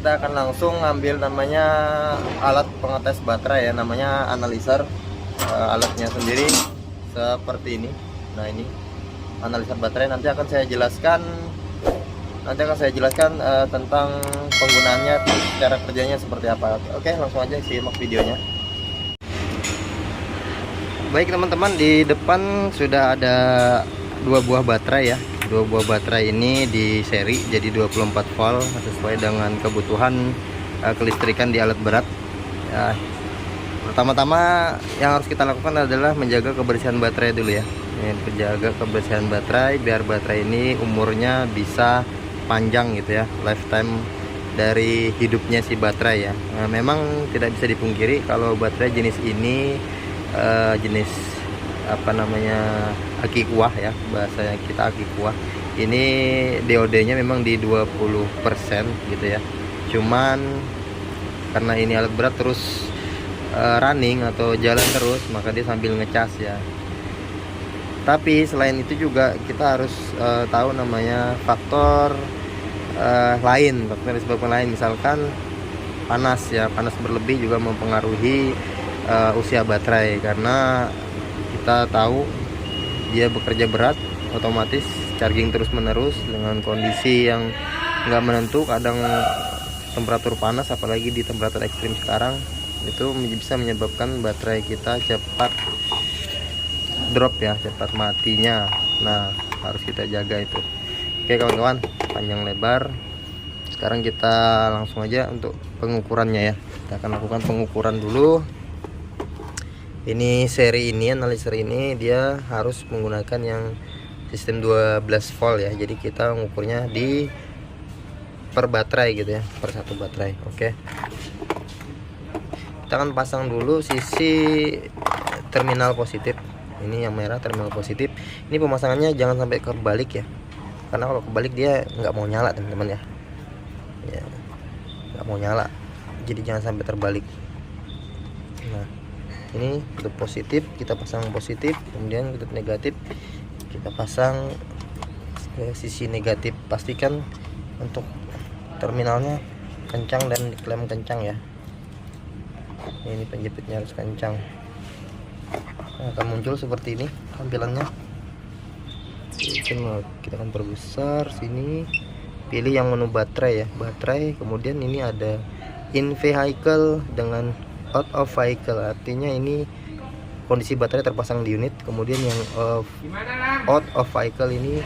kita akan langsung ngambil namanya alat pengetes baterai ya, namanya analyzer. Alatnya sendiri seperti ini. Nah, ini analyzer baterai. Nanti akan saya jelaskan tentang penggunaannya, cara kerjanya seperti apa. Oke, langsung aja simak videonya. Baik teman-teman, di depan sudah ada dua buah baterai ya. Dua buah baterai ini di seri, jadi 24 volt sesuai dengan kebutuhan kelistrikan di alat berat ya. Pertama-tama yang harus kita lakukan adalah menjaga kebersihan baterai dulu ya. Menjaga kebersihan baterai biar baterai ini umurnya bisa panjang gitu ya, lifetime dari hidupnya si baterai ya. Nah, memang tidak bisa dipungkiri kalau baterai jenis ini jenis apa namanya, aki kuah ya, bahasanya kita aki kuah. Ini DOD nya memang di 20% gitu ya. Cuman karena ini alat berat terus running atau jalan terus, maka dia sambil ngecas ya. Tapi selain itu juga kita harus tahu namanya faktor lain, faktor disebabkan lain, misalkan panas ya. Panas berlebih juga mempengaruhi usia baterai, karena kita tahu dia bekerja berat, otomatis charging terus menerus dengan kondisi yang nggak menentu. Kadang temperatur panas, apalagi di temperatur ekstrim sekarang, itu bisa menyebabkan baterai kita cepat drop ya, cepat matinya. Nah, harus kita jaga itu. Oke kawan-kawan, panjang lebar, sekarang kita langsung aja untuk pengukurannya ya. Kita akan lakukan pengukuran dulu. Ini seri ini, analyzer ini dia harus menggunakan yang sistem 12 volt ya. Jadi kita mengukurnya di per baterai gitu ya, per satu baterai. Oke, kita akan pasang dulu sisi terminal positif. Ini yang merah terminal positif. Ini pemasangannya jangan sampai kebalik ya, karena kalau kebalik dia nggak mau nyala teman-teman ya. Ya, nggak mau nyala, jadi jangan sampai terbalik. Nah, ini untuk positif kita pasang positif, kemudian untuk negatif kita pasang ke sisi negatif. Pastikan untuk terminalnya kencang dan diklem kencang ya. Ini penjepitnya harus kencang. Nah, akan muncul seperti ini tampilannya. Kita akan perbesar sini, pilih yang menu baterai ya, baterai. Kemudian ini ada in vehicle dengan out of vehicle, artinya ini kondisi baterai terpasang di unit. Kemudian yang out of vehicle ini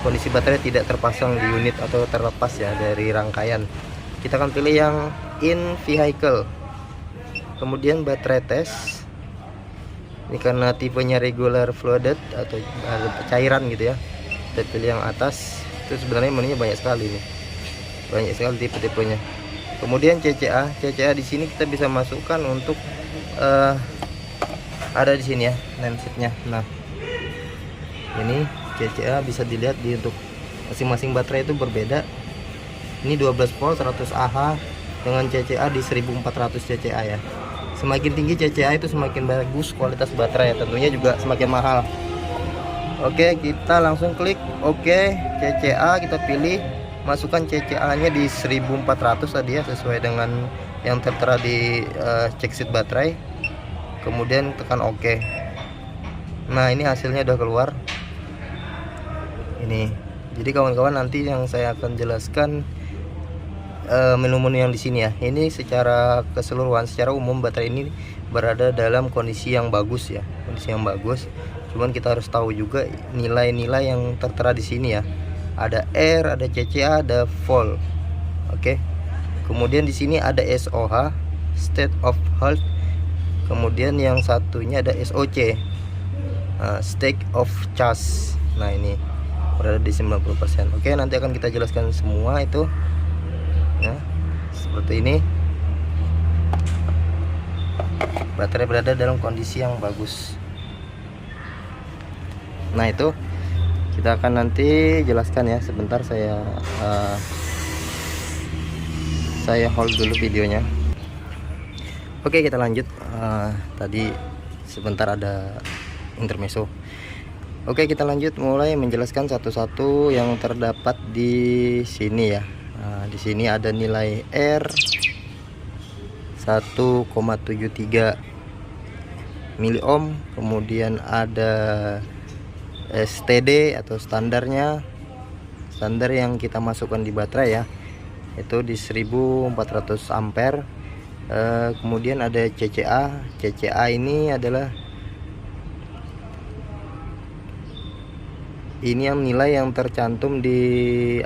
kondisi baterai tidak terpasang di unit atau terlepas ya dari rangkaian. Kita akan pilih yang in vehicle. Kemudian baterai test, ini karena tipenya regular flooded atau ada cairan gitu ya, kita pilih yang atas. Itu sebenarnya menunya banyak sekali nih, banyak sekali tipe-tipenya. Kemudian CCA di sini kita bisa masukkan untuk ada di sini ya, landsetnya. Nah, ini CCA bisa dilihat di untuk masing-masing baterai itu berbeda. Ini 12 volt 100 Ah dengan CCA di 1400 CCA ya. Semakin tinggi CCA itu semakin bagus kualitas baterai, tentunya juga semakin mahal. Oke, kita langsung klik oke. CCA kita pilih, masukkan CCA nya di 1400 tadi ya, sesuai dengan yang tertera di checksheet baterai. Kemudian tekan oke. Nah, ini hasilnya udah keluar ini. Jadi kawan-kawan, nanti yang saya akan jelaskan menu-menu yang di sini ya. Ini secara keseluruhan, secara umum baterai ini berada dalam kondisi yang bagus ya, kondisi yang bagus. Cuman kita harus tahu juga nilai-nilai yang tertera di sini ya. Ada R, ada CCA, ada volt. Oke. Kemudian di sini ada SOH, state of health. Kemudian yang satunya ada SOC, state of charge. Nah, ini berada di 90%. Oke, nanti akan kita jelaskan semua itu ya, seperti ini. Baterai berada dalam kondisi yang bagus. Nah, itu kita akan nanti jelaskan ya. Sebentar saya hold dulu videonya. Oke, kita lanjut. Tadi sebentar ada intermezzo. Oke, kita lanjut mulai menjelaskan satu-satu yang terdapat di sini ya. Nah, di sini ada nilai R 1,73 miliohm, kemudian ada STD atau standarnya, standar yang kita masukkan di baterai ya, itu di 1400 ampere. Kemudian ada CCA ini adalah ini yang nilai yang tercantum di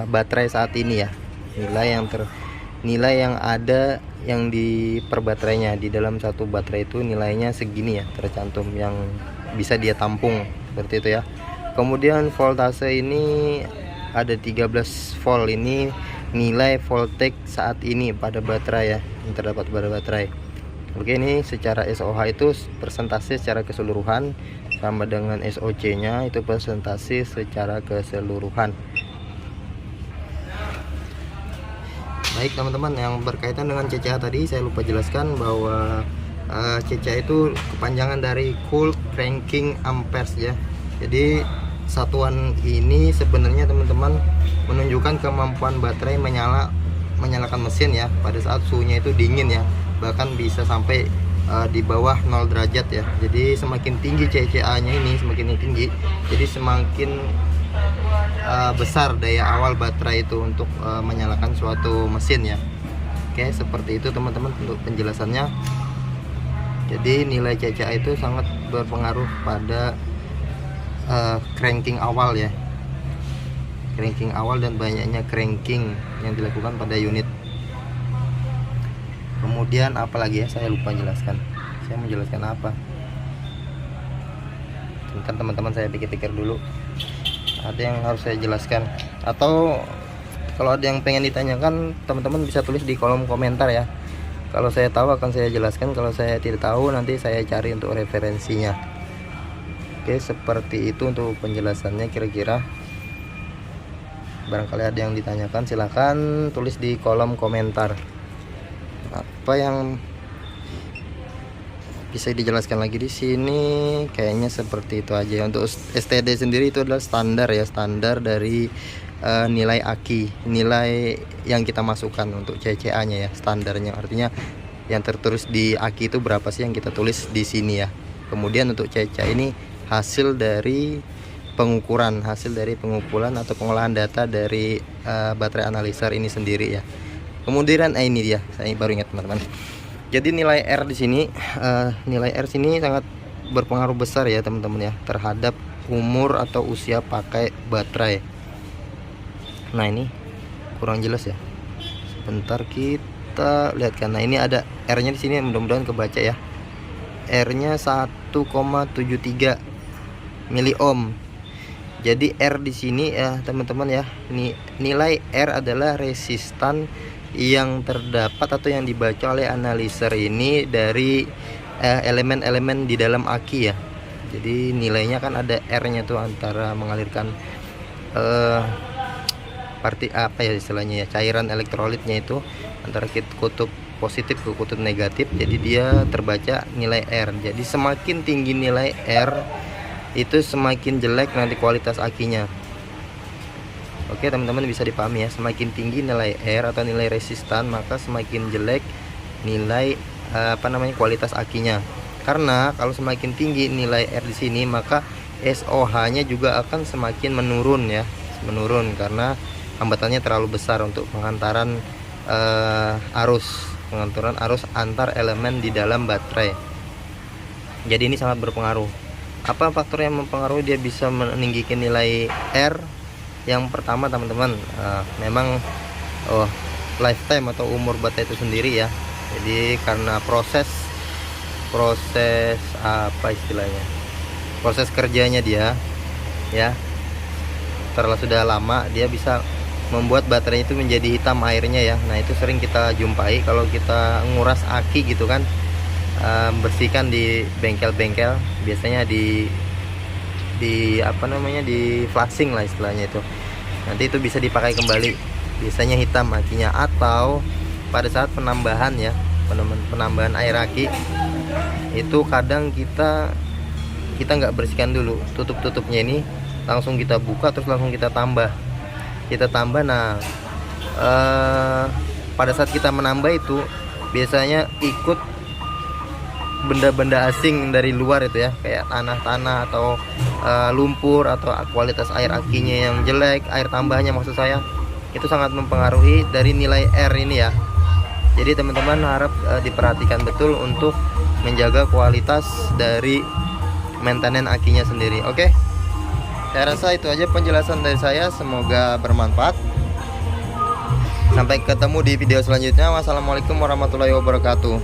baterai saat ini ya, nilai yang ada yang di per baterainya. Di dalam satu baterai itu nilainya segini ya, tercantum yang bisa dia tampung seperti itu ya. Kemudian voltase ini ada 13 volt, ini nilai voltage saat ini pada baterai ya, yang terdapat pada baterai. Oke, ini secara SOH itu persentase secara keseluruhan, sama dengan SOC nya itu persentase secara keseluruhan. Baik teman-teman, yang berkaitan dengan CCA tadi saya lupa jelaskan bahwa CCA itu kepanjangan dari cold cranking amperes ya. Jadi satuan ini sebenarnya teman-teman menunjukkan kemampuan baterai menyalakan mesin ya pada saat suhunya itu dingin ya, bahkan bisa sampai di bawah 0 derajat ya. Jadi semakin tinggi CCA nya ini, semakin tinggi, jadi semakin besar daya awal baterai itu untuk menyalakan suatu mesin ya. Oke, seperti itu teman-teman untuk penjelasannya. Jadi nilai CCA itu sangat berpengaruh pada cranking awal ya, cranking awal dan banyaknya cranking yang dilakukan pada unit. Kemudian apalagi ya, saya lupa jelaskan. Saya menjelaskan apa? Bentar teman-teman, saya pikir-pikir dulu. Ada yang harus saya jelaskan, atau kalau ada yang pengen ditanyakan, teman-teman bisa tulis di kolom komentar ya. Kalau saya tahu akan saya jelaskan, kalau saya tidak tahu nanti saya cari untuk referensinya. Oke, seperti itu untuk penjelasannya kira-kira. Barangkali ada yang ditanyakan, silahkan tulis di kolom komentar. Apa yang bisa dijelaskan lagi di sini? Kayaknya seperti itu aja. Untuk STD sendiri itu adalah standar ya, standar dari nilai aki, nilai yang kita masukkan untuk CCA nya ya, standarnya. Artinya yang tertulis di aki itu berapa sih yang kita tulis di sini ya. Kemudian untuk CCA ini hasil dari pengumpulan atau pengolahan data dari baterai analyzer ini sendiri ya. Kemudian ini dia, saya baru ingat teman-teman. Jadi nilai R di sini, nilai R sini sangat berpengaruh besar ya teman-teman ya terhadap umur atau usia pakai baterai. Nah ini kurang jelas ya. Sebentar kita lihat kan. Nah ini ada R-nya di sini, mudah-mudahan kebaca ya. R-nya 1,73 miliohm. Jadi R di sini ya teman-teman ya. Ini nilai R adalah resistan yang terdapat atau yang dibaca oleh analyzer ini dari elemen-elemen di dalam aki ya. Jadi nilainya kan ada R-nya tuh antara mengalirkan apa ya istilahnya ya, cairan elektrolitnya itu antara kutub positif ke kutub negatif. Jadi dia terbaca nilai R. Jadi semakin tinggi nilai R itu semakin jelek nanti kualitas akinya. Oke teman-teman, bisa dipahami ya, semakin tinggi nilai R atau nilai resistan maka semakin jelek nilai kualitas akinya. Karena kalau semakin tinggi nilai R di sini maka SOH nya juga akan semakin menurun ya, menurun karena hambatannya terlalu besar untuk penghantaran arus antar elemen di dalam baterai. Jadi ini sangat berpengaruh. Apa faktor yang mempengaruhi dia bisa meninggikan nilai R? Yang pertama teman-teman, memang lifetime atau umur baterai itu sendiri ya. Jadi karena proses apa istilahnya, proses kerjanya dia ya terlalu sudah lama, dia bisa membuat baterai itu menjadi hitam airnya ya. Nah itu sering kita jumpai kalau kita nguras aki gitu kan, bersihkan di bengkel-bengkel, biasanya di flashing lah istilahnya itu. Nanti itu bisa dipakai kembali, biasanya hitam akinya. Atau pada saat penambahan ya, penambahan air aki itu kadang kita nggak bersihkan dulu tutupnya ini, langsung kita buka terus langsung kita tambah. Nah pada saat kita menambah itu biasanya ikut benda-benda asing dari luar itu ya, kayak tanah-tanah atau lumpur atau kualitas air akinya yang jelek, air tambahnya maksud saya, itu sangat mempengaruhi dari nilai R ini ya. Jadi teman-teman harap diperhatikan betul untuk menjaga kualitas dari maintenance akinya sendiri. Oke, saya rasa itu aja penjelasan dari saya, semoga bermanfaat. Sampai ketemu di video selanjutnya. Wassalamualaikum warahmatullahi wabarakatuh.